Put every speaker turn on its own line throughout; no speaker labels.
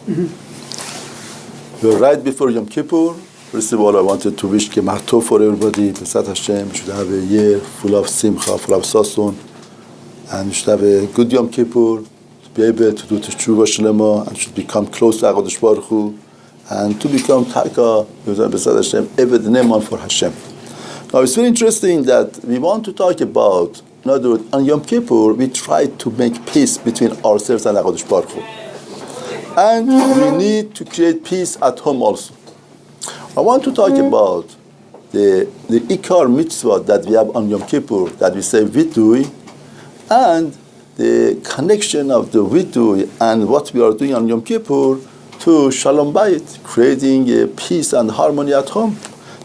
We're right before Yom Kippur. First of all, I wanted to wish Gemar Tov for everybody. B'ezrat Hashem, we should have a year full of simcha, full of sason, and we should have a good Yom Kippur, to be able to do Teshuvah Shalom, and should become close to HaKadosh Baruch Hu, and to become Taka, B'ezrat Hashem, Eved Neman for Hashem. Now, it's very interesting that we want to talk about, in other words, on Yom Kippur, we try to make peace between ourselves and HaKadosh Baruch Hu. And we need to create peace at home also. I want to talk about the Ikar mitzvah that we have on Yom Kippur, that we say Vidui, and the connection of the Vidui and what we are doing on Yom Kippur to Shalom Bayit, creating a peace and harmony at home.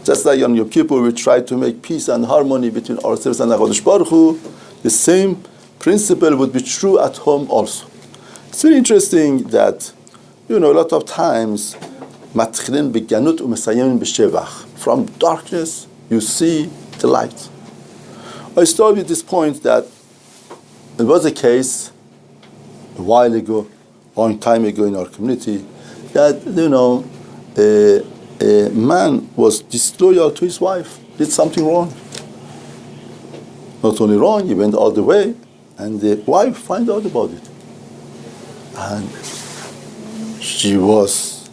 Just like on Yom Kippur we try to make peace and harmony between ourselves and HaKadosh Baruch Hu, the same principle would be true at home also. It's very interesting that, a lot of times, from darkness, you see the light. I start with this point that it was a case a while ago, a long time ago in our community, that, a man was disloyal to his wife, did something wrong. Not only wrong, he went all the way, and the wife found out about it. And she was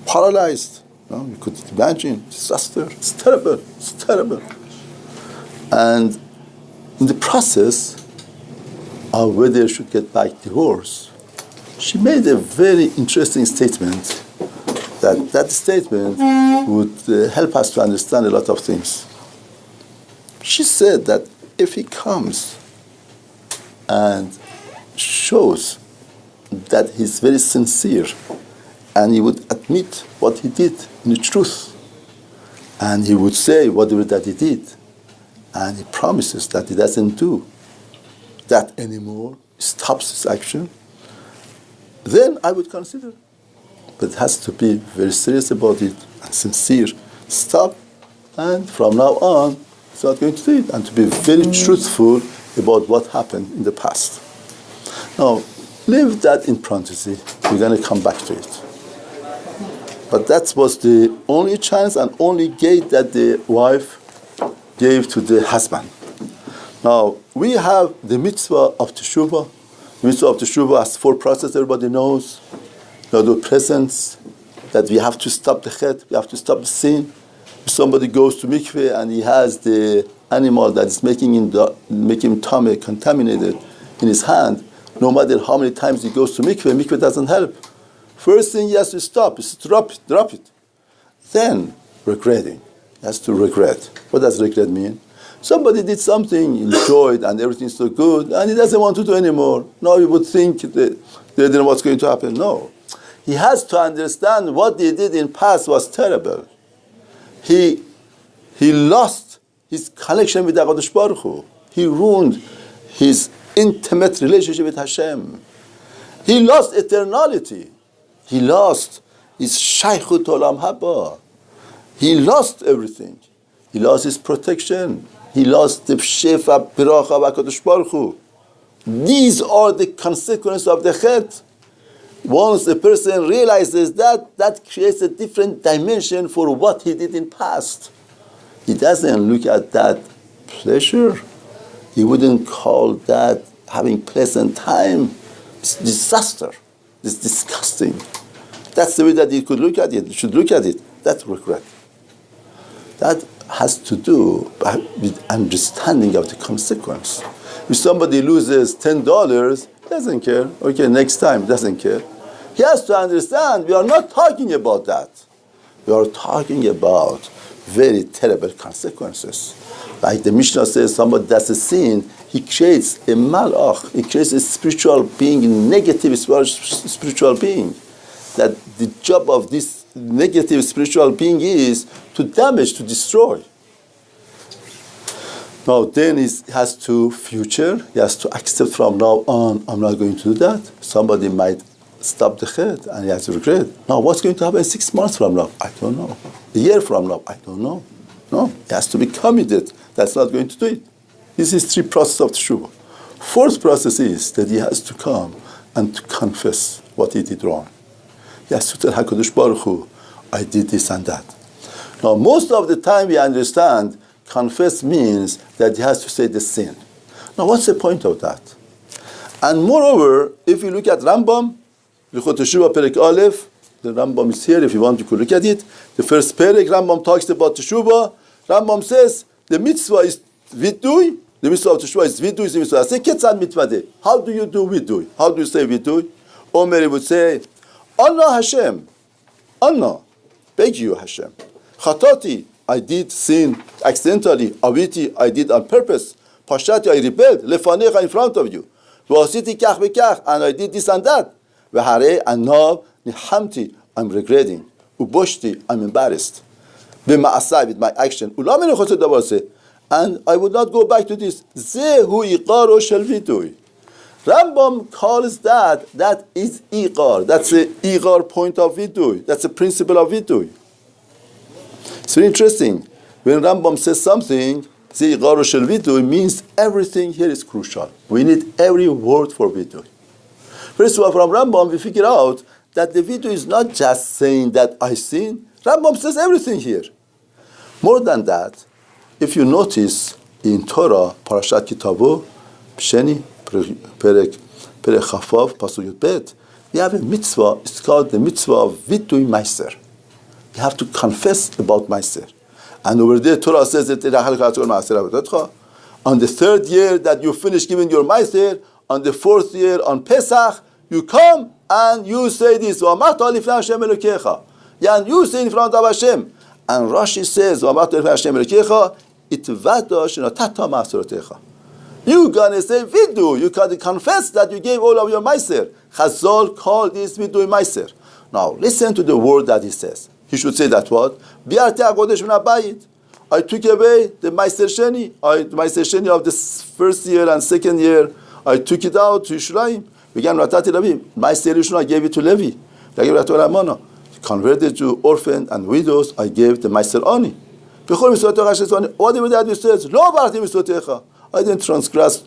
paralyzed. You could imagine, disaster. It's terrible. And in the process of whether she should get back divorce, she made a very interesting statement. That statement would help us to understand a lot of things. She said that if he comes and shows that he's very sincere, and he would admit what he did in the truth, and he would say whatever that he did, and he promises that he doesn't do that anymore, stops his action, then I would consider. But it has to be very serious about it and sincere. Stop, and from now on, it's not going to do it, and to be very truthful about what happened in the past. Now, leave that in parentheses. We're going to come back to it. But that was the only chance and only gate that the wife gave to the husband. Now, we have the mitzvah of Teshuvah. The mitzvah of Teshuvah has 4 processes, everybody knows. The presence, that we have to stop the chet, we have to stop the sin. If somebody goes to mikveh and he has the animal that is making him tummy contaminated in his hand, no matter how many times he goes to mikveh doesn't help. First thing he has to stop is to drop it. Then regretting. He has to regret. What does regret mean? Somebody did something, enjoyed, and everything's so good, and he doesn't want to do anymore. Now he would think that they didn't know what's going to happen. No. He has to understand what he did in past was terrible. He lost his connection with HaKadosh Baruch Hu. He ruined his intimate relationship with Hashem. He lost eternality. He lost his Shaykhut Olam Haba. He lost everything. He lost his protection. He lost the Shefa Biracha of HaKadosh Baruch Hu. These are the consequences of the Chet. Once a person realizes that creates a different dimension for what he did in past. He doesn't look at that pleasure. He wouldn't call that having pleasant time. It's disaster. It's disgusting. That's the way that you could look at it. You should look at it. That's regret. That has to do with understanding of the consequence. If somebody loses $10, he doesn't care. Okay, next time, doesn't care. He has to understand we are not talking about that. We are talking about very terrible consequences. Like the Mishnah says, somebody does a sin, he creates a malach, he creates a spiritual being, a negative spiritual being. That the job of this negative spiritual being is to damage, to destroy. Now then he has to future, he has to accept from now on, I'm not going to do that. Somebody might stop the chet and he has to regret. Now what's going to happen 6 months from now? I don't know. A year from now? I don't know. No, he has to be committed. That's not going to do it. This is 3 processes of Teshuvah. 4th process is that he has to come and to confess what he did wrong. Yasutel HaKadosh Baruch Hu, I did this and that. Now, most of the time we understand confess means that he has to say the sin. Now, what's the point of that? And moreover, if you look at Rambam, Lichot Teshuvah Perek Aleph, the Rambam is here if you want you could look at it. The first Perek, Rambam talks about Teshuvah. Rambam says the mitzvah is Vidui, the mitzvah of Teshuvah is Vidui, is the mitzvah. Say, Ketzad mitzvah. How do you do Vidui? How do you say Vidui? Omer would say, Anna Hashem, Anna, beg you Hashem. Chatati, I did sin accidentally. Aviti, I did on purpose. Pashati, I rebelled. Lefanecha, in front of you. Vasiti kach bekach, and I did this and that. V'harei, and now, nihamti, I'm regretting. Uboshti, I'm embarrassed. B'ma'asai, with my action. Ulamenu chotzeh davar zeh. And I would not go back to this. Zehu iqaro shel vidui. Rambam calls that is iqar. That's the iqar point of vidui. That's the principle of vidui. It's very interesting. When Rambam says something, the iqar shel vidui means everything here is crucial. We need every word for vidui. First of all, from Rambam, we figure out that the vidui is not just saying that I sin. Rambam says everything here. More than that, if you notice in Torah, Parashat Kitabu, Sheni, Perek Chafav, Pasuk Yud Bet, we have a mitzvah. It's called the mitzvah of Vidui Meiser. You have to confess about Meiser. And over there, Torah says that on the third year that you finish giving your Meiser, on the fourth year, on Pesach, you come and you say this, and you say in front of Hashem. And Rashi says, you're going to say Vidu. You can confess that you gave all of your Meiser. Chazal called this Vidui Meiser. Now, listen to the word that he says. He should say that what? I took away the Meiser Sheni. The Meiser Sheni of the first year and second year. I took it out to Yisrael. Began Ratati Levi. Meiser Rishon, I gave it to Levi. I gave it to Ramona. Converted to orphans and widows, I gave the Meiser Ani. Whatever that he says, no Barti Mitzvotecha. I didn't transgress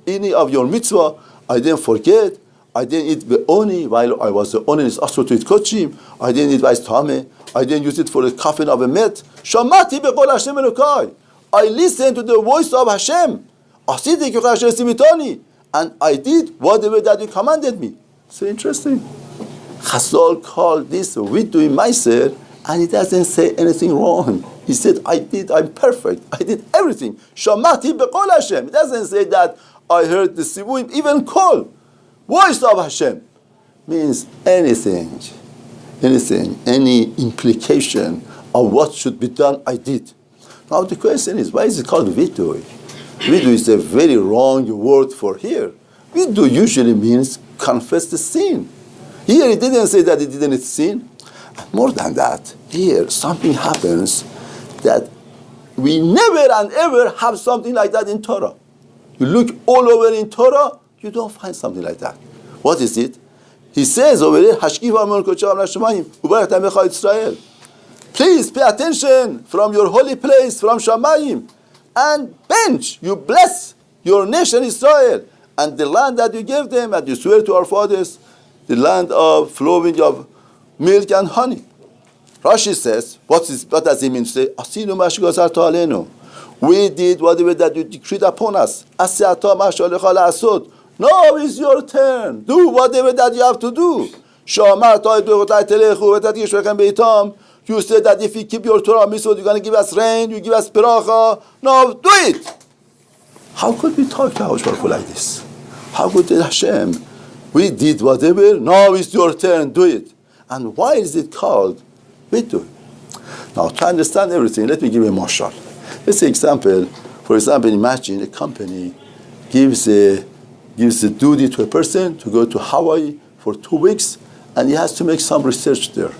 any of your mitzvah. I didn't forget. I didn't eat the oni while I was the oni. It's also to eat kochim. I didn't eat vice tame. I didn't use it for the coffin of a met. Shamati beqol Hashem Elokai. I listened to the voice of Hashem. Asidi ki Hashem simitani. And I did whatever that you commanded me. So interesting. Chazal called this Vidui Meiser, and he doesn't say anything wrong. He said, I'm perfect. I did everything. Shamati beqol Hashem. He doesn't say that I heard the Sivuim, even call. Voice of Hashem means anything, any implication of what should be done, I did. Now the question is, why is it called Vidui? Vidui is a very wrong word for here. Vidui usually means confess the sin. Here he didn't say that he didn't sin. And more than that, here something happens that we never and ever have something like that in Torah. You look all over in Torah, you don't find something like that. What is it? He says over there, please pay attention from your holy place, from Shamayim, and bench, you bless your nation Israel, and the land that you gave them, that you swear to our fathers, the land of flowing of milk and honey. Rashi says, what does he mean to say? We did whatever that you decreed upon us. Now is your turn. Do whatever that you have to do. You said that if you keep your Torah mitzvot, you're going to give us rain, you give us beracha. Now do it. How could we talk to Hashem like this? How could Hashem? We did whatever, now is your turn, do it. And why is it called Vidui? Now, to understand everything, let me give you a mashal. Let's say example. For example, imagine a company gives a duty to a person to go to Hawaii for 2 weeks, and he has to make some research there.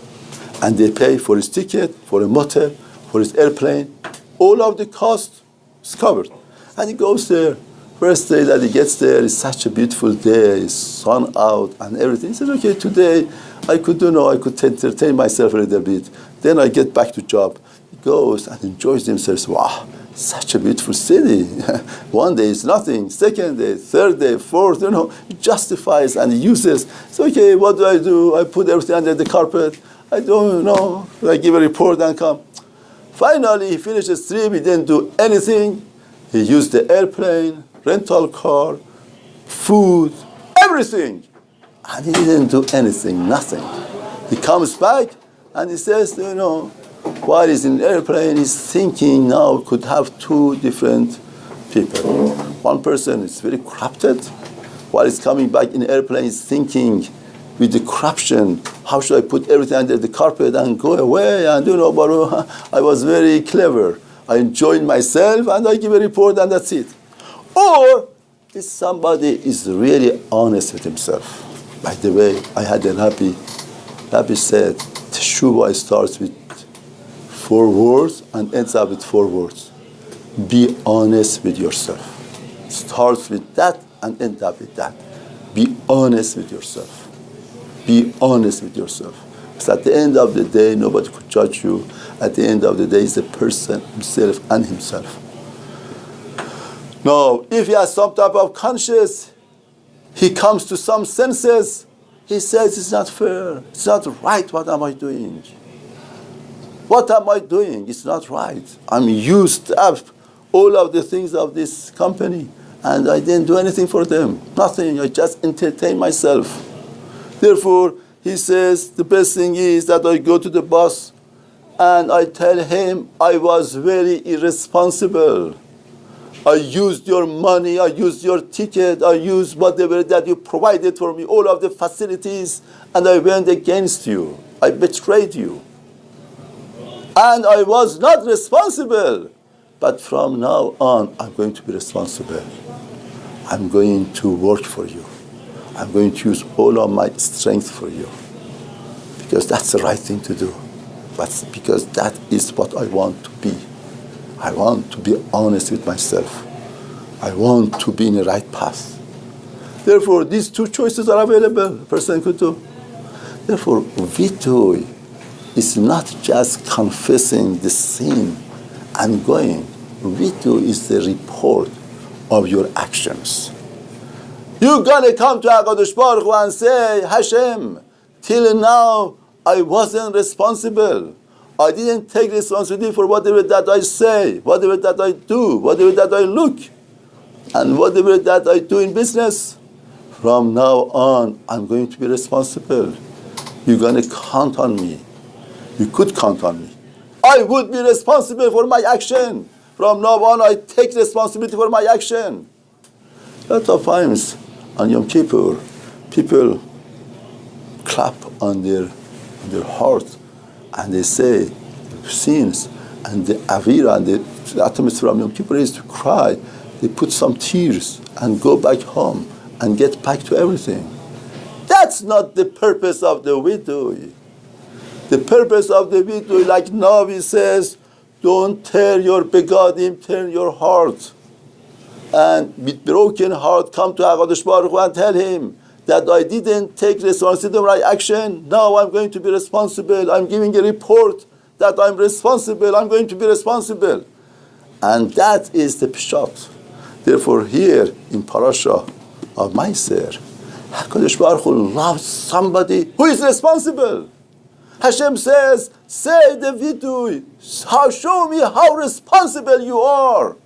And they pay for his ticket, for a motel, for his airplane. All of the cost is covered. And he goes there. First day that he gets there, it's such a beautiful day, it's sun out and everything. He says, okay, today I could entertain myself a little bit. Then I get back to job. He goes and enjoys himself. Wow, such a beautiful city. One day is nothing, second day, third day, fourth, it justifies and uses. So, okay, what do? I put everything under the carpet. I don't know. I give a report and come. Finally, he finished his trip. He didn't do anything. He used the airplane, rental car, food, everything. And he didn't do anything, nothing. He comes back and he says, while he's in the airplane, he's thinking now could have two different people. One person is very corrupted. While he's coming back in the airplane, he's thinking with the corruption, how should I put everything under the carpet and go away? And but I was very clever. I enjoyed myself and I give a report and that's it. Or if somebody is really honest with himself. By the way, I had a Rabbi said, Teshuvah starts with 4 words and ends up with 4 words. Be honest with yourself. Starts with that and ends up with that. Be honest with yourself. Be honest with yourself. Because at the end of the day, nobody could judge you. At the end of the day, it's the person himself and himself. Now, if he has some type of conscience, he comes to some senses, he says, it's not fair. It's not right. What am I doing? What am I doing? It's not right. I'm used up all of the things of this company, and I didn't do anything for them. Nothing. I just entertain myself. Therefore, he says, the best thing is that I go to the boss and I tell him I was very irresponsible. I used your money, I used your ticket, I used whatever that you provided for me, all of the facilities, and I went against you. I betrayed you. And I was not responsible. But from now on, I'm going to be responsible. I'm going to work for you. I'm going to use all of my strength for you. Because that's the right thing to do. But because that is what I want to be. I want to be honest with myself. I want to be in the right path. Therefore, these 2 choices are available. A person could do. Therefore, Vidui is not just confessing the sin and going. Vidui is the report of your actions. You're going to come to HaKadosh Baruch Hu and say, Hashem, till now I wasn't responsible. I didn't take responsibility for whatever that I say, whatever that I do, whatever that I look, and whatever that I do in business. From now on, I'm going to be responsible. You're going to count on me. You could count on me. I would be responsible for my action. From now on, I take responsibility for my action. A lot of times on Yom Kippur, people clap on their heart and they say sins, and the avira and the atmosphere of Yom Kippur is to cry. They put some tears and go back home and get back to everything. That's not the purpose of the Vidui. The purpose of the Vidui, like Navi says, don't tear your begadim, tear your heart. And with broken heart, come to HaKadosh Baruch Hu and tell him that I didn't take responsibility for my action. Now I'm going to be responsible. I'm giving a report that I'm responsible. I'm going to be responsible. And that is the Pshat. Therefore, here in Parasha of Meiser, HaKadosh Baruch Hu loves somebody who is responsible. Hashem says, say the Vidui, show me how responsible you are.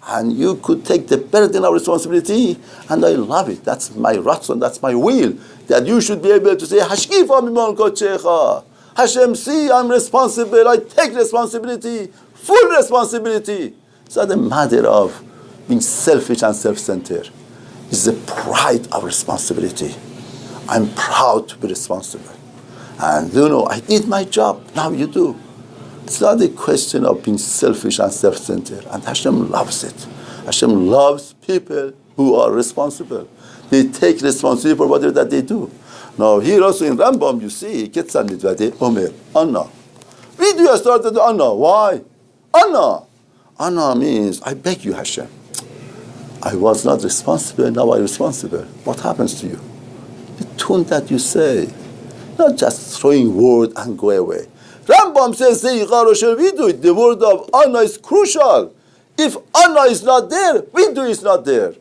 And you could take the burden of responsibility, and I love it. That's my ratzon, that's my will, that you should be able to say, Hashkifa mimon kochecha. Hashem, see, I'm responsible, I take responsibility, full responsibility. It's not a matter of being selfish and self-centered. It's the pride of responsibility. I'm proud to be responsible. And I did my job, now you do. It's not a question of being selfish and self-centered. And Hashem loves it. Hashem loves people who are responsible. They take responsibility for whatever that they do. Now, here also in Rambam, you see, Ketzan Mitvade Omer, Anna. Vidui started Anna. Why? Anna means, I beg you, Hashem. I was not responsible, now I'm responsible. What happens to you? The tune that you say, not just throwing word and go away. Rambam says, the word of Anna is crucial. If Allah is not there, Vidui is not there.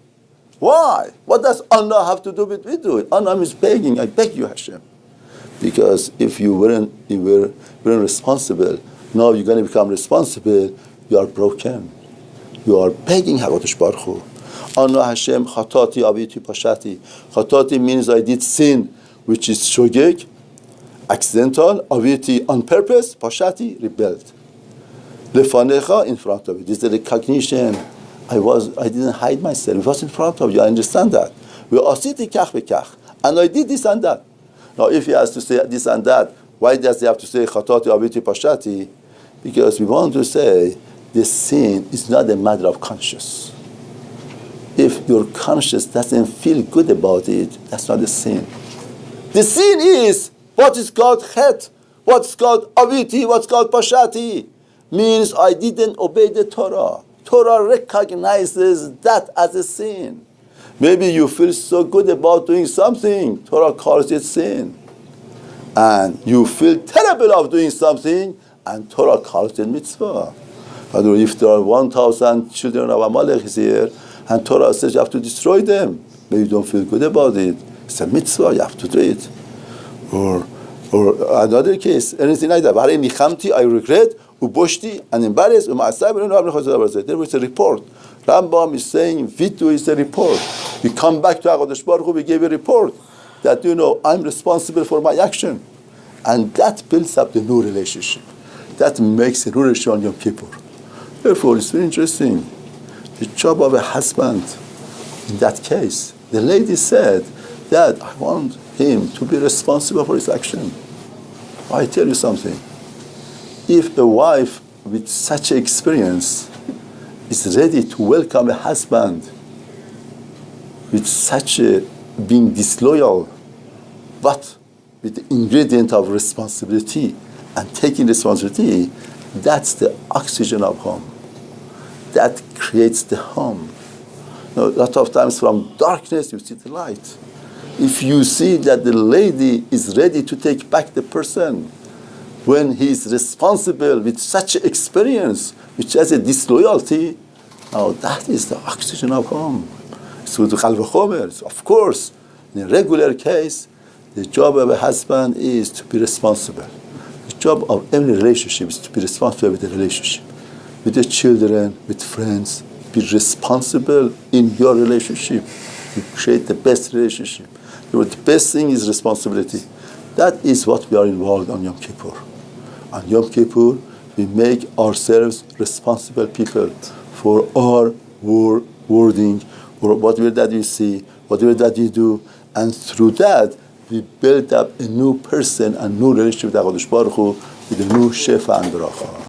Why? What does Allah have to do with Vidui? Allah is begging, I beg you, Hashem. Because if you weren't responsible, now you're going to become responsible, you are broken. You are begging HaKadosh Baruch Hu. Allah Hashem, Chatati Aviti Pashati. Chatati means I did sin, which is shogeg, accidental, Aviti on purpose, Pashati, rebelled. Lefanecha, in front of you. This is the recognition. I didn't hide myself. It was in front of you. I understand that. We asiti kach bekach. And I did this and that. Now, if he has to say this and that, why does he have to say Chatati Aviti Pashati? Because we want to say the sin is not a matter of conscience. If your conscience doesn't feel good about it, that's not a sin. The sin is what is called chet, what's called aviti, what's called pashati. Means I didn't obey the Torah. Torah recognizes that as a sin. Maybe you feel so good about doing something, Torah calls it sin. And you feel terrible of doing something, and Torah calls it mitzvah. If there are 1,000 children of Amalek here, and Torah says you have to destroy them, but you don't feel good about it, it's a mitzvah, you have to do it. Or another case, anything like that. I regret, uboshti, and embarrassed. There was a report. Rambam is saying, Vidui is a report. We come back to HaKadosh Baruch Hu, we gave a report that, I'm responsible for my action. And that builds up the new relationship. That makes a new relationship on Yom Kippur. Therefore, it's very interesting. The job of a husband, in that case, the lady said that I want him to be responsible for his action. I tell you something. If a wife with such experience is ready to welcome a husband with such a being disloyal, but with the ingredient of responsibility and taking responsibility, that's the oxygen of home. That creates the home. A lot of times from darkness you see the light. If you see that the lady is ready to take back the person when he is responsible with such experience, which has a disloyalty, now that is the oxygen of home. So the Qalb Chomer, of course, in a regular case, the job of a husband is to be responsible. The job of every relationship is to be responsible with the relationship. With the children, with friends, be responsible in your relationship. You create the best relationship. The best thing is responsibility. That is what we are involved on Yom Kippur. On Yom Kippur, we make ourselves responsible people for our wording, or whatever that you see, whatever that you do, and through that, we build up a new person, a new relationship with HaKadosh Baruch Hu, with a new shefa and bracha.